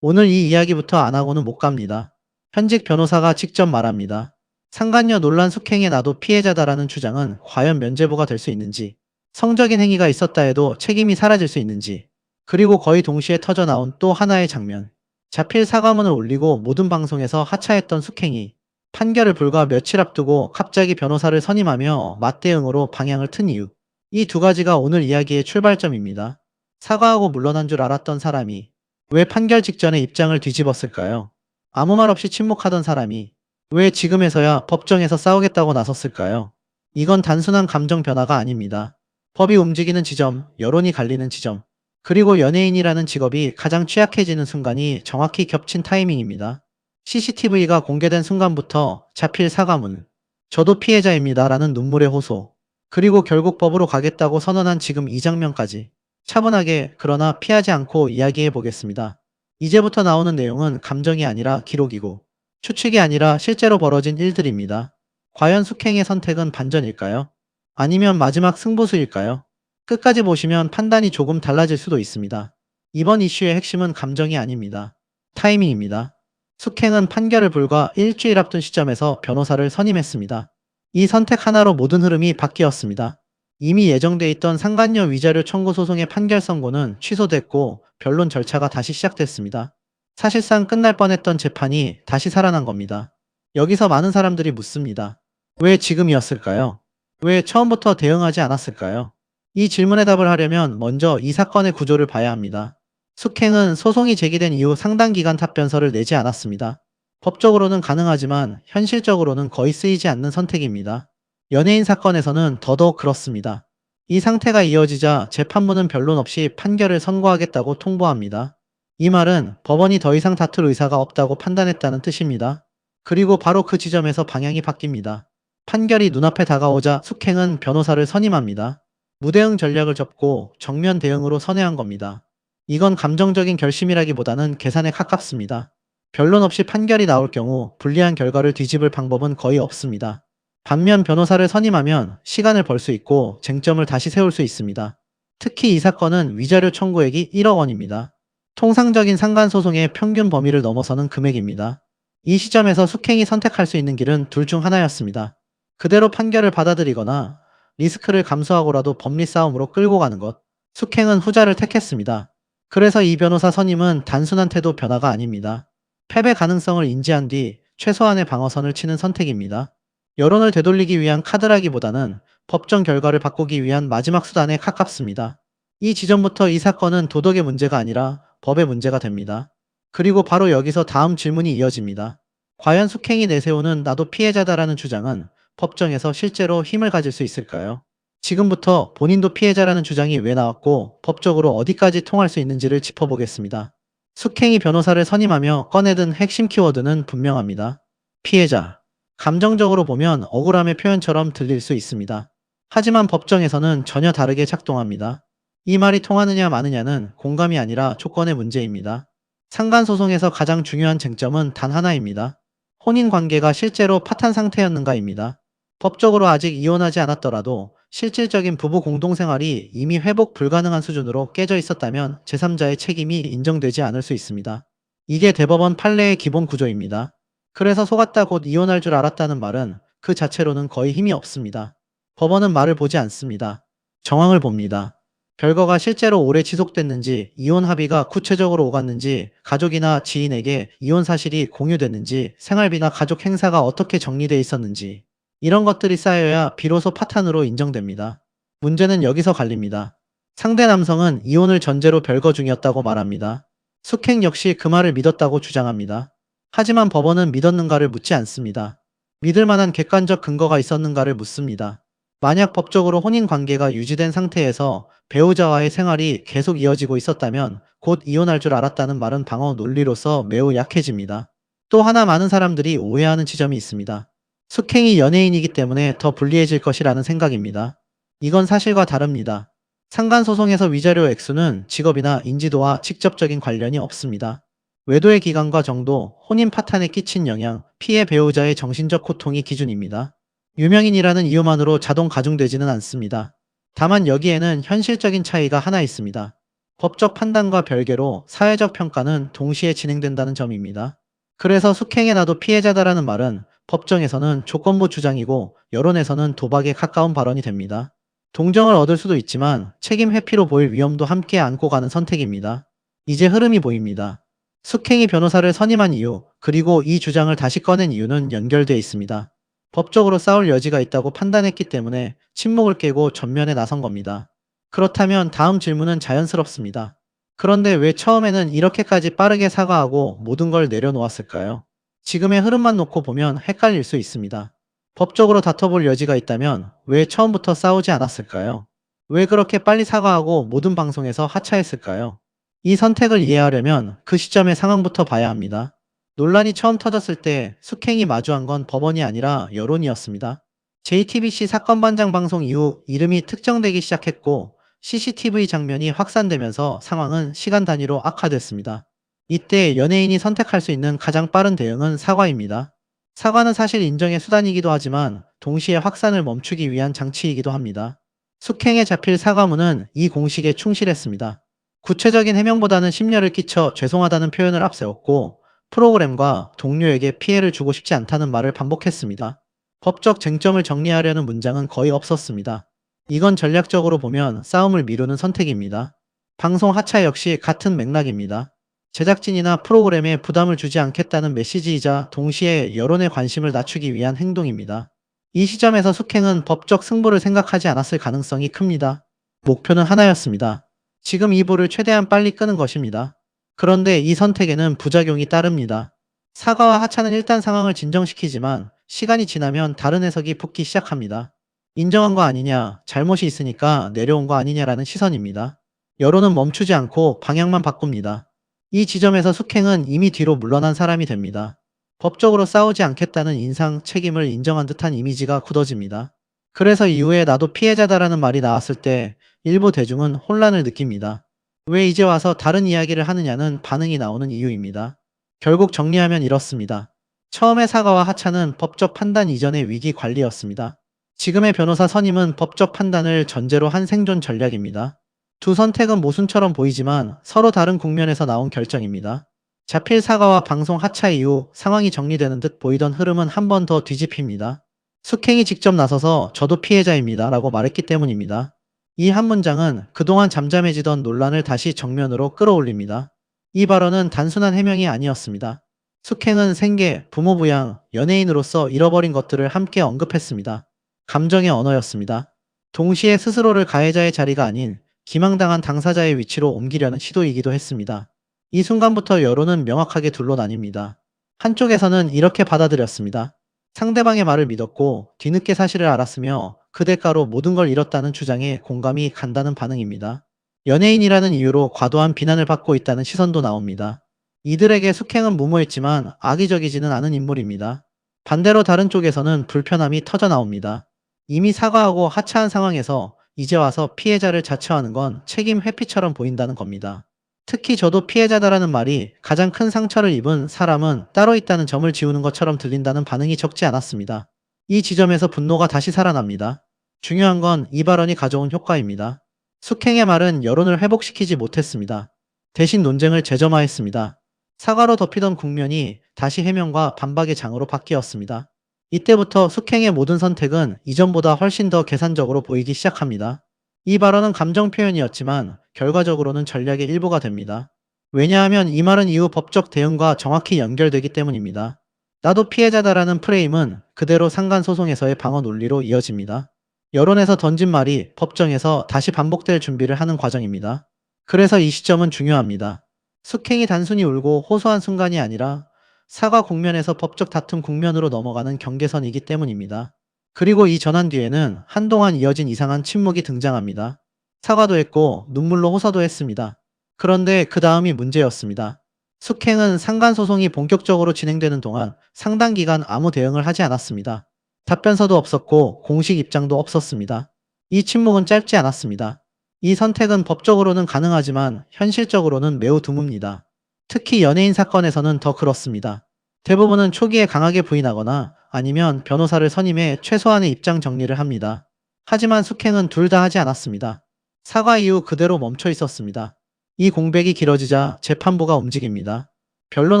오늘 이 이야기부터 안 하고는 못 갑니다. 현직 변호사가 직접 말합니다. 상간녀 논란 숙행에 나도 피해자다라는 주장은 과연 면죄부가 될 수 있는지, 성적인 행위가 있었다 해도 책임이 사라질 수 있는지, 그리고 거의 동시에 터져나온 또 하나의 장면. 자필 사과문을 올리고 모든 방송에서 하차했던 숙행이 판결을 불과 며칠 앞두고 갑자기 변호사를 선임하며 맞대응으로 방향을 튼 이유. 이 두 가지가 오늘 이야기의 출발점입니다. 사과하고 물러난 줄 알았던 사람이 왜 판결 직전에 입장을 뒤집었을까요? 아무 말 없이 침묵하던 사람이 왜 지금에서야 법정에서 싸우겠다고 나섰을까요? 이건 단순한 감정 변화가 아닙니다. 법이 움직이는 지점, 여론이 갈리는 지점, 그리고 연예인이라는 직업이 가장 취약해지는 순간이 정확히 겹친 타이밍입니다. CCTV가 공개된 순간부터 자필 사과문, 저도 피해자입니다라는 눈물의 호소, 그리고 결국 법으로 가겠다고 선언한 지금 이 장면까지 차분하게 그러나 피하지 않고 이야기해 보겠습니다. 이제부터 나오는 내용은 감정이 아니라 기록이고 추측이 아니라 실제로 벌어진 일들입니다. 과연 숙행의 선택은 반전일까요? 아니면 마지막 승부수일까요? 끝까지 보시면 판단이 조금 달라질 수도 있습니다. 이번 이슈의 핵심은 감정이 아닙니다. 타이밍입니다. 숙행은 판결을 불과 일주일 앞둔 시점에서 변호사를 선임했습니다. 이 선택 하나로 모든 흐름이 바뀌었습니다. 이미 예정돼 있던 상간녀 위자료 청구 소송의 판결 선고는 취소됐고 변론 절차가 다시 시작됐습니다. 사실상 끝날 뻔했던 재판이 다시 살아난 겁니다. 여기서 많은 사람들이 묻습니다. 왜 지금이었을까요? 왜 처음부터 대응하지 않았을까요? 이 질문에 답을 하려면 먼저 이 사건의 구조를 봐야 합니다. 숙행은 소송이 제기된 이후 상당 기간 답변서를 내지 않았습니다. 법적으로는 가능하지만 현실적으로는 거의 쓰이지 않는 선택입니다. 연예인 사건에서는 더더욱 그렇습니다. 이 상태가 이어지자 재판부는 변론 없이 판결을 선고하겠다고 통보합니다. 이 말은 법원이 더 이상 다툴 의사가 없다고 판단했다는 뜻입니다. 그리고 바로 그 지점에서 방향이 바뀝니다. 판결이 눈앞에 다가오자 숙행은 변호사를 선임합니다. 무대응 전략을 접고 정면 대응으로 선회한 겁니다. 이건 감정적인 결심이라기보다는 계산에 가깝습니다. 변론 없이 판결이 나올 경우 불리한 결과를 뒤집을 방법은 거의 없습니다. 반면 변호사를 선임하면 시간을 벌 수 있고 쟁점을 다시 세울 수 있습니다. 특히 이 사건은 위자료 청구액이 1억 원입니다. 통상적인 상간소송의 평균 범위를 넘어서는 금액입니다. 이 시점에서 숙행이 선택할 수 있는 길은 둘 중 하나였습니다. 그대로 판결을 받아들이거나 리스크를 감수하고라도 법리 싸움으로 끌고 가는 것. 숙행은 후자를 택했습니다. 그래서 이 변호사 선임은 단순한 태도 변화가 아닙니다. 패배 가능성을 인지한 뒤 최소한의 방어선을 치는 선택입니다. 여론을 되돌리기 위한 카드라기보다는 법정 결과를 바꾸기 위한 마지막 수단에 가깝습니다. 이 지점부터 이 사건은 도덕의 문제가 아니라 법의 문제가 됩니다. 그리고 바로 여기서 다음 질문이 이어집니다. 과연 숙행이 내세우는 나도 피해자다라는 주장은 법정에서 실제로 힘을 가질 수 있을까요? 지금부터 본인도 피해자라는 주장이 왜 나왔고 법적으로 어디까지 통할 수 있는지를 짚어보겠습니다. 숙행이 변호사를 선임하며 꺼내든 핵심 키워드는 분명합니다. 피해자. 감정적으로 보면 억울함의 표현처럼 들릴 수 있습니다. 하지만 법정에서는 전혀 다르게 작동합니다. 이 말이 통하느냐 마느냐는 공감이 아니라 조건의 문제입니다. 상간소송에서 가장 중요한 쟁점은 단 하나입니다. 혼인 관계가 실제로 파탄 상태였는가입니다. 법적으로 아직 이혼하지 않았더라도 실질적인 부부 공동생활이 이미 회복 불가능한 수준으로 깨져 있었다면 제3자의 책임이 인정되지 않을 수 있습니다. 이게 대법원 판례의 기본 구조입니다. 그래서 속았다 곧 이혼할 줄 알았다는 말은 그 자체로는 거의 힘이 없습니다. 법원은 말을 보지 않습니다. 정황을 봅니다. 별거가 실제로 오래 지속됐는지, 이혼 합의가 구체적으로 오갔는지, 가족이나 지인에게 이혼 사실이 공유됐는지, 생활비나 가족 행사가 어떻게 정리돼 있었는지, 이런 것들이 쌓여야 비로소 파탄으로 인정됩니다. 문제는 여기서 갈립니다. 상대 남성은 이혼을 전제로 별거 중이었다고 말합니다. 숙행 역시 그 말을 믿었다고 주장합니다. 하지만 법원은 믿었는가를 묻지 않습니다. 믿을 만한 객관적 근거가 있었는가를 묻습니다. 만약 법적으로 혼인 관계가 유지된 상태에서 배우자와의 생활이 계속 이어지고 있었다면 곧 이혼할 줄 알았다는 말은 방어 논리로서 매우 약해집니다. 또 하나 많은 사람들이 오해하는 지점이 있습니다. 숙행이 연예인이기 때문에 더 불리해질 것이라는 생각입니다. 이건 사실과 다릅니다. 상간소송에서 위자료 액수는 직업이나 인지도와 직접적인 관련이 없습니다. 외도의 기간과 정도, 혼인 파탄에 끼친 영향, 피해 배우자의 정신적 고통이 기준입니다. 유명인이라는 이유만으로 자동 가중되지는 않습니다. 다만 여기에는 현실적인 차이가 하나 있습니다. 법적 판단과 별개로 사회적 평가는 동시에 진행된다는 점입니다. 그래서 숙행에 나도 피해자다라는 말은 법정에서는 조건부 주장이고 여론에서는 도박에 가까운 발언이 됩니다. 동정을 얻을 수도 있지만 책임 회피로 보일 위험도 함께 안고 가는 선택입니다. 이제 흐름이 보입니다. 숙행이 변호사를 선임한 이유, 그리고 이 주장을 다시 꺼낸 이유는 연결돼 있습니다. 법적으로 싸울 여지가 있다고 판단했기 때문에 침묵을 깨고 전면에 나선 겁니다. 그렇다면 다음 질문은 자연스럽습니다. 그런데 왜 처음에는 이렇게까지 빠르게 사과하고 모든 걸 내려놓았을까요? 지금의 흐름만 놓고 보면 헷갈릴 수 있습니다. 법적으로 다퉈볼 여지가 있다면 왜 처음부터 싸우지 않았을까요? 왜 그렇게 빨리 사과하고 모든 방송에서 하차했을까요? 이 선택을 이해하려면 그 시점의 상황부터 봐야 합니다. 논란이 처음 터졌을 때 숙행이 마주한 건 법원이 아니라 여론이었습니다. JTBC 사건 반장 방송 이후 이름이 특정되기 시작했고 CCTV 장면이 확산되면서 상황은 시간 단위로 악화됐습니다. 이때 연예인이 선택할 수 있는 가장 빠른 대응은 사과입니다. 사과는 사실 인정의 수단이기도 하지만 동시에 확산을 멈추기 위한 장치이기도 합니다. 숙행에 잡힐 사과문은 이 공식에 충실했습니다. 구체적인 해명보다는 심려를 끼쳐 죄송하다는 표현을 앞세웠고 프로그램과 동료에게 피해를 주고 싶지 않다는 말을 반복했습니다. 법적 쟁점을 정리하려는 문장은 거의 없었습니다. 이건 전략적으로 보면 싸움을 미루는 선택입니다. 방송 하차 역시 같은 맥락입니다. 제작진이나 프로그램에 부담을 주지 않겠다는 메시지이자 동시에 여론의 관심을 낮추기 위한 행동입니다. 이 시점에서 숙행은 법적 승부를 생각하지 않았을 가능성이 큽니다. 목표는 하나였습니다. 지금 이 불을 최대한 빨리 끄는 것입니다. 그런데 이 선택에는 부작용이 따릅니다. 사과와 하차는 일단 상황을 진정시키지만 시간이 지나면 다른 해석이 붙기 시작합니다. 인정한 거 아니냐, 잘못이 있으니까 내려온 거 아니냐라는 시선입니다. 여론은 멈추지 않고 방향만 바꿉니다. 이 지점에서 숙행은 이미 뒤로 물러난 사람이 됩니다. 법적으로 싸우지 않겠다는 인상, 책임을 인정한 듯한 이미지가 굳어집니다. 그래서 이후에 나도 피해자다라는 말이 나왔을 때 일부 대중은 혼란을 느낍니다. 왜 이제 와서 다른 이야기를 하느냐는 반응이 나오는 이유입니다. 결국 정리하면 이렇습니다. 처음의 사과와 하차는 법적 판단 이전의 위기 관리였습니다. 지금의 변호사 선임은 법적 판단을 전제로 한 생존 전략입니다. 두 선택은 모순처럼 보이지만 서로 다른 국면에서 나온 결정입니다. 자필 사과와 방송 하차 이후 상황이 정리되는 듯 보이던 흐름은 한 번 더 뒤집힙니다. 숙행이 직접 나서서 저도 피해자입니다 라고 말했기 때문입니다. 이 한 문장은 그동안 잠잠해지던 논란을 다시 정면으로 끌어올립니다. 이 발언은 단순한 해명이 아니었습니다. 숙행은 생계, 부모 부양, 연예인으로서 잃어버린 것들을 함께 언급했습니다. 감정의 언어였습니다. 동시에 스스로를 가해자의 자리가 아닌 기망당한 당사자의 위치로 옮기려는 시도이기도 했습니다. 이 순간부터 여론은 명확하게 둘로 나뉩니다. 한쪽에서는 이렇게 받아들였습니다. 상대방의 말을 믿었고 뒤늦게 사실을 알았으며 그 대가로 모든 걸 잃었다는 주장에 공감이 간다는 반응입니다. 연예인이라는 이유로 과도한 비난을 받고 있다는 시선도 나옵니다. 이들에게 숙행은 무모했지만 악의적이지는 않은 인물입니다. 반대로 다른 쪽에서는 불편함이 터져 나옵니다. 이미 사과하고 하차한 상황에서 이제 와서 피해자를 자처하는 건 책임 회피처럼 보인다는 겁니다. 특히 저도 피해자다라는 말이 가장 큰 상처를 입은 사람은 따로 있다는 점을 지우는 것처럼 들린다는 반응이 적지 않았습니다. 이 지점에서 분노가 다시 살아납니다. 중요한 건 이 발언이 가져온 효과입니다. 숙행의 말은 여론을 회복시키지 못했습니다. 대신 논쟁을 재점화했습니다. 사과로 덮이던 국면이 다시 해명과 반박의 장으로 바뀌었습니다. 이때부터 숙행의 모든 선택은 이전보다 훨씬 더 계산적으로 보이기 시작합니다. 이 발언은 감정 표현이었지만 결과적으로는 전략의 일부가 됩니다. 왜냐하면 이 말은 이후 법적 대응과 정확히 연결되기 때문입니다. 나도 피해자다라는 프레임은 그대로 상간소송에서의 방어 논리로 이어집니다. 여론에서 던진 말이 법정에서 다시 반복될 준비를 하는 과정입니다. 그래서 이 시점은 중요합니다. 숙행이 단순히 울고 호소한 순간이 아니라 사과 국면에서 법적 다툼 국면으로 넘어가는 경계선이기 때문입니다. 그리고 이 전환 뒤에는 한동안 이어진 이상한 침묵이 등장합니다. 사과도 했고 눈물로 호소도 했습니다. 그런데 그 다음이 문제였습니다. 숙행은 상간소송이 본격적으로 진행되는 동안 상당 기간 아무 대응을 하지 않았습니다. 답변서도 없었고 공식 입장도 없었습니다. 이 침묵은 짧지 않았습니다. 이 선택은 법적으로는 가능하지만 현실적으로는 매우 드뭅니다. 특히 연예인 사건에서는 더 그렇습니다. 대부분은 초기에 강하게 부인하거나 아니면 변호사를 선임해 최소한의 입장 정리를 합니다. 하지만 숙행은 둘 다 하지 않았습니다. 사과 이후 그대로 멈춰 있었습니다. 이 공백이 길어지자 재판부가 움직입니다. 변론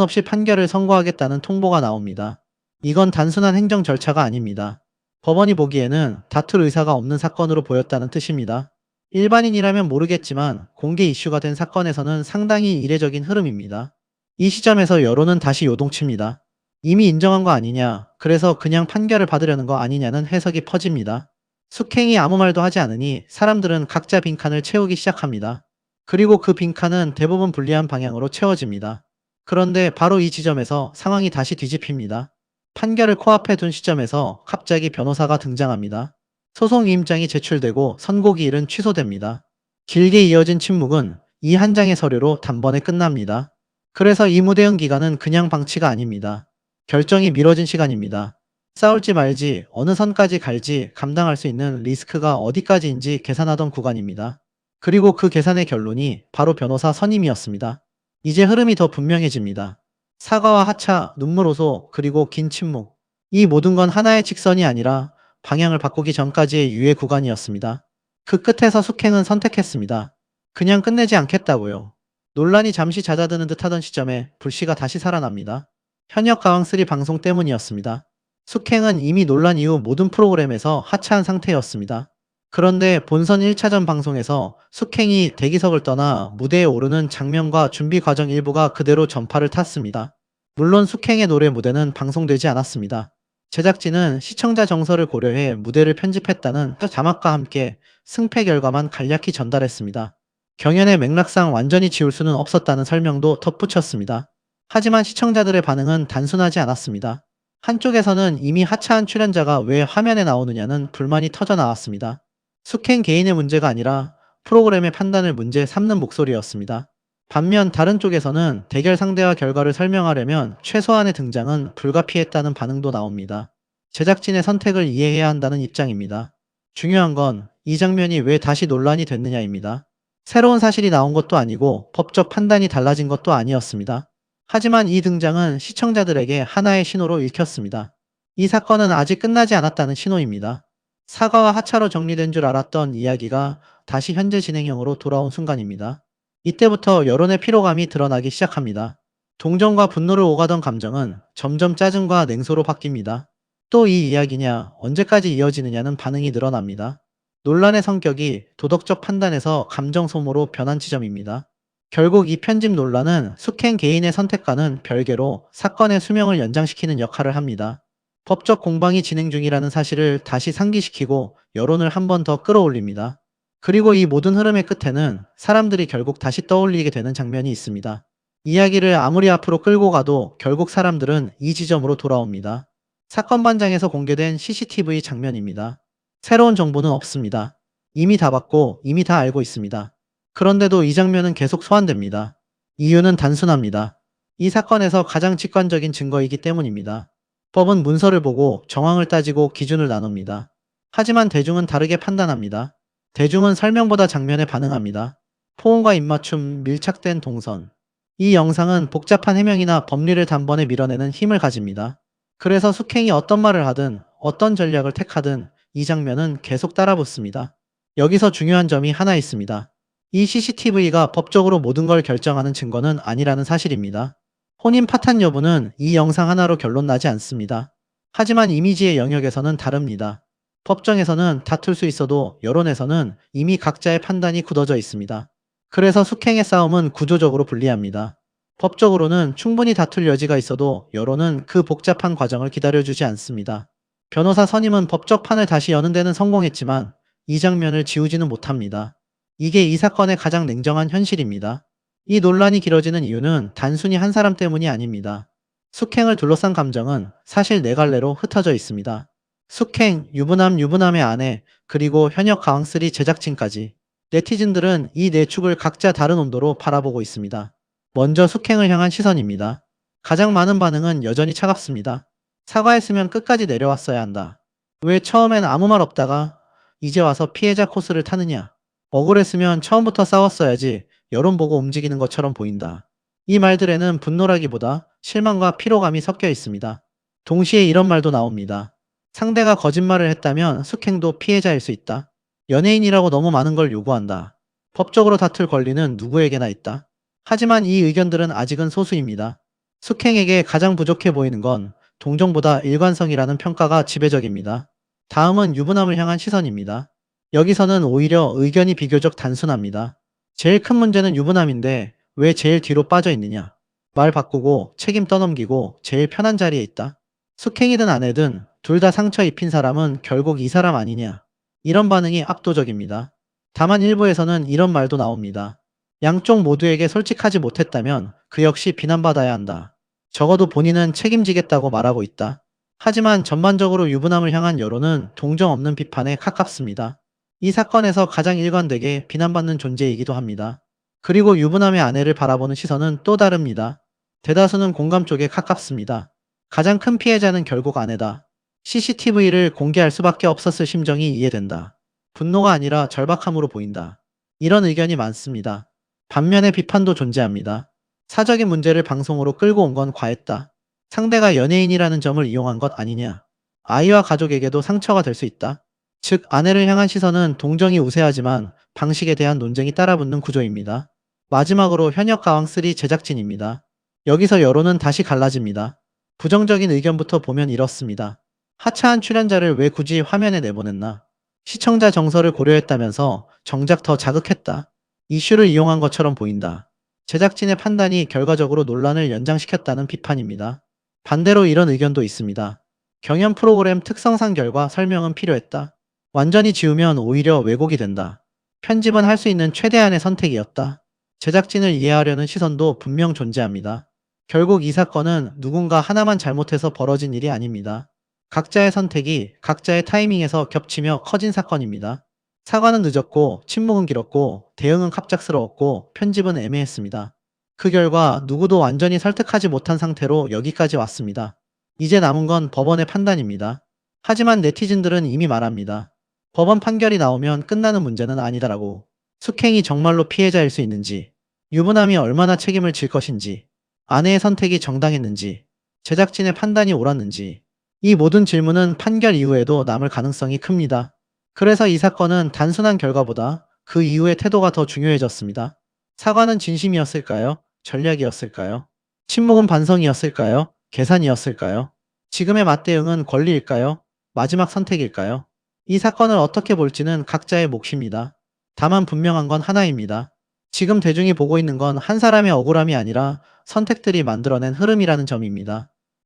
없이 판결을 선고하겠다는 통보가 나옵니다. 이건 단순한 행정 절차가 아닙니다. 법원이 보기에는 다툴 의사가 없는 사건으로 보였다는 뜻입니다. 일반인이라면 모르겠지만 공개 이슈가 된 사건에서는 상당히 이례적인 흐름입니다. 이 시점에서 여론은 다시 요동칩니다. 이미 인정한 거 아니냐, 그래서 그냥 판결을 받으려는 거 아니냐는 해석이 퍼집니다. 숙행이 아무 말도 하지 않으니 사람들은 각자 빈칸을 채우기 시작합니다. 그리고 그 빈칸은 대부분 불리한 방향으로 채워집니다. 그런데 바로 이 지점에서 상황이 다시 뒤집힙니다. 판결을 코앞에 둔 시점에서 갑자기 변호사가 등장합니다. 소송 위임장이 제출되고 선고기일은 취소됩니다. 길게 이어진 침묵은 이 한 장의 서류로 단번에 끝납니다. 그래서 이 무대응 기간은 그냥 방치가 아닙니다. 결정이 미뤄진 시간입니다. 싸울지 말지, 어느 선까지 갈지 감당할 수 있는 리스크가 어디까지인지 계산하던 구간입니다. 그리고 그 계산의 결론이 바로 변호사 선임이었습니다. 이제 흐름이 더 분명해집니다. 사과와 하차, 눈물 호소, 그리고 긴 침묵. 이 모든 건 하나의 직선이 아니라 방향을 바꾸기 전까지의 유예 구간이었습니다. 그 끝에서 숙행은 선택했습니다. 그냥 끝내지 않겠다고요. 논란이 잠시 잦아드는 듯하던 시점에 불씨가 다시 살아납니다. 현역 가왕3 방송 때문이었습니다. 숙행은 이미 논란 이후 모든 프로그램에서 하차한 상태였습니다. 그런데 본선 1차전 방송에서 숙행이 대기석을 떠나 무대에 오르는 장면과 준비 과정 일부가 그대로 전파를 탔습니다. 물론 숙행의 노래 무대는 방송되지 않았습니다. 제작진은 시청자 정서를 고려해 무대를 편집했다는 자막과 함께 승패 결과만 간략히 전달했습니다. 경연의 맥락상 완전히 지울 수는 없었다는 설명도 덧붙였습니다. 하지만 시청자들의 반응은 단순하지 않았습니다. 한쪽에서는 이미 하차한 출연자가 왜 화면에 나오느냐는 불만이 터져 나왔습니다. 숙행 개인의 문제가 아니라 프로그램의 판단을 문제 삼는 목소리였습니다. 반면 다른 쪽에서는 대결 상대와 결과를 설명하려면 최소한의 등장은 불가피했다는 반응도 나옵니다. 제작진의 선택을 이해해야 한다는 입장입니다. 중요한 건 이 장면이 왜 다시 논란이 됐느냐입니다. 새로운 사실이 나온 것도 아니고 법적 판단이 달라진 것도 아니었습니다. 하지만 이 등장은 시청자들에게 하나의 신호로 읽혔습니다. 이 사건은 아직 끝나지 않았다는 신호입니다. 사과와 하차로 정리된 줄 알았던 이야기가 다시 현재 진행형으로 돌아온 순간입니다. 이때부터 여론의 피로감이 드러나기 시작합니다. 동정과 분노를 오가던 감정은 점점 짜증과 냉소로 바뀝니다. 또 이 이야기냐, 언제까지 이어지느냐는 반응이 늘어납니다. 논란의 성격이 도덕적 판단에서 감정 소모로 변한 지점입니다. 결국 이 편집 논란은 숙행 개인의 선택과는 별개로 사건의 수명을 연장시키는 역할을 합니다. 법적 공방이 진행 중이라는 사실을 다시 상기시키고 여론을 한 번 더 끌어올립니다. 그리고 이 모든 흐름의 끝에는 사람들이 결국 다시 떠올리게 되는 장면이 있습니다. 이야기를 아무리 앞으로 끌고 가도 결국 사람들은 이 지점으로 돌아옵니다. 사건 반장에서 공개된 CCTV 장면입니다. 새로운 정보는 없습니다. 이미 다 봤고 이미 다 알고 있습니다. 그런데도 이 장면은 계속 소환됩니다. 이유는 단순합니다. 이 사건에서 가장 직관적인 증거이기 때문입니다. 법은 문서를 보고 정황을 따지고 기준을 나눕니다. 하지만 대중은 다르게 판단합니다. 대중은 설명보다 장면에 반응합니다. 포옹과 입맞춤, 밀착된 동선. 이 영상은 복잡한 해명이나 법리를 단번에 밀어내는 힘을 가집니다. 그래서 숙행이 어떤 말을 하든 어떤 전략을 택하든 이 장면은 계속 따라붙습니다. 여기서 중요한 점이 하나 있습니다. 이 CCTV가 법적으로 모든 걸 결정하는 증거는 아니라는 사실입니다. 혼인 파탄 여부는 이 영상 하나로 결론 나지 않습니다. 하지만 이미지의 영역에서는 다릅니다. 법정에서는 다툴 수 있어도 여론에서는 이미 각자의 판단이 굳어져 있습니다. 그래서 숙행의 싸움은 구조적으로 불리합니다. 법적으로는 충분히 다툴 여지가 있어도 여론은 그 복잡한 과정을 기다려주지 않습니다. 변호사 선임은 법적 판을 다시 여는 데는 성공했지만 이 장면을 지우지는 못합니다. 이게 이 사건의 가장 냉정한 현실입니다. 이 논란이 길어지는 이유는 단순히 한 사람 때문이 아닙니다. 숙행을 둘러싼 감정은 사실 네 갈래로 흩어져 있습니다. 숙행, 유부남의 아내, 그리고 현역 가왕3 제작진까지. 네티즌들은 이 네 축을 각자 다른 온도로 바라보고 있습니다. 먼저 숙행을 향한 시선입니다. 가장 많은 반응은 여전히 차갑습니다. 사과했으면 끝까지 내려왔어야 한다. 왜 처음엔 아무 말 없다가 이제 와서 피해자 코스를 타느냐. 억울했으면 처음부터 싸웠어야지. 여론 보고 움직이는 것처럼 보인다. 이 말들에는 분노라기보다 실망과 피로감이 섞여 있습니다. 동시에 이런 말도 나옵니다. 상대가 거짓말을 했다면 숙행도 피해자일 수 있다. 연예인이라고 너무 많은 걸 요구한다. 법적으로 다툴 권리는 누구에게나 있다. 하지만 이 의견들은 아직은 소수입니다. 숙행에게 가장 부족해 보이는 건 동정보다 일관성이라는 평가가 지배적입니다. 다음은 유부남을 향한 시선입니다. 여기서는 오히려 의견이 비교적 단순합니다. 제일 큰 문제는 유부남인데 왜 제일 뒤로 빠져 있느냐? 말 바꾸고 책임 떠넘기고 제일 편한 자리에 있다. 숙행이든 아내든 둘 다 상처 입힌 사람은 결국 이 사람 아니냐? 이런 반응이 압도적입니다. 다만 일부에서는 이런 말도 나옵니다. 양쪽 모두에게 솔직하지 못했다면 그 역시 비난받아야 한다. 적어도 본인은 책임지겠다고 말하고 있다. 하지만 전반적으로 유부남을 향한 여론은 동정 없는 비판에 가깝습니다. 이 사건에서 가장 일관되게 비난받는 존재이기도 합니다. 그리고 유부남의 아내를 바라보는 시선은 또 다릅니다. 대다수는 공감 쪽에 가깝습니다. 가장 큰 피해자는 결국 아내다. CCTV를 공개할 수밖에 없었을 심정이 이해된다. 분노가 아니라 절박함으로 보인다. 이런 의견이 많습니다. 반면에 비판도 존재합니다. 사적인 문제를 방송으로 끌고 온 건 과했다. 상대가 연예인이라는 점을 이용한 것 아니냐. 아이와 가족에게도 상처가 될 수 있다. 즉, 아내를 향한 시선은 동정이 우세하지만 방식에 대한 논쟁이 따라붙는 구조입니다. 마지막으로 현역 가왕 3 제작진입니다. 여기서 여론은 다시 갈라집니다. 부정적인 의견부터 보면 이렇습니다. 하차한 출연자를 왜 굳이 화면에 내보냈나? 시청자 정서를 고려했다면서 정작 더 자극했다. 이슈를 이용한 것처럼 보인다. 제작진의 판단이 결과적으로 논란을 연장시켰다는 비판입니다. 반대로 이런 의견도 있습니다. 경연 프로그램 특성상 결과 설명은 필요했다. 완전히 지우면 오히려 왜곡이 된다. 편집은 할 수 있는 최대한의 선택이었다. 제작진을 이해하려는 시선도 분명 존재합니다. 결국 이 사건은 누군가 하나만 잘못해서 벌어진 일이 아닙니다. 각자의 선택이 각자의 타이밍에서 겹치며 커진 사건입니다. 사과는 늦었고, 침묵은 길었고, 대응은 갑작스러웠고, 편집은 애매했습니다. 그 결과 누구도 완전히 설득하지 못한 상태로 여기까지 왔습니다. 이제 남은 건 법원의 판단입니다. 하지만 네티즌들은 이미 말합니다. 법원 판결이 나오면 끝나는 문제는 아니다라고. 숙행이 정말로 피해자일 수 있는지, 유부남이 얼마나 책임을 질 것인지, 아내의 선택이 정당했는지, 제작진의 판단이 옳았는지, 이 모든 질문은 판결 이후에도 남을 가능성이 큽니다. 그래서 이 사건은 단순한 결과보다 그 이후의 태도가 더 중요해졌습니다. 사과는 진심이었을까요? 전략이었을까요? 침묵은 반성이었을까요? 계산이었을까요? 지금의 맞대응은 권리일까요? 마지막 선택일까요? 이 사건을 어떻게 볼지는 각자의 몫입니다. 다만 분명한 건 하나입니다. 지금 대중이 보고 있는 건 한 사람의 억울함이 아니라 선택들이 만들어낸 흐름이라는 점입니다.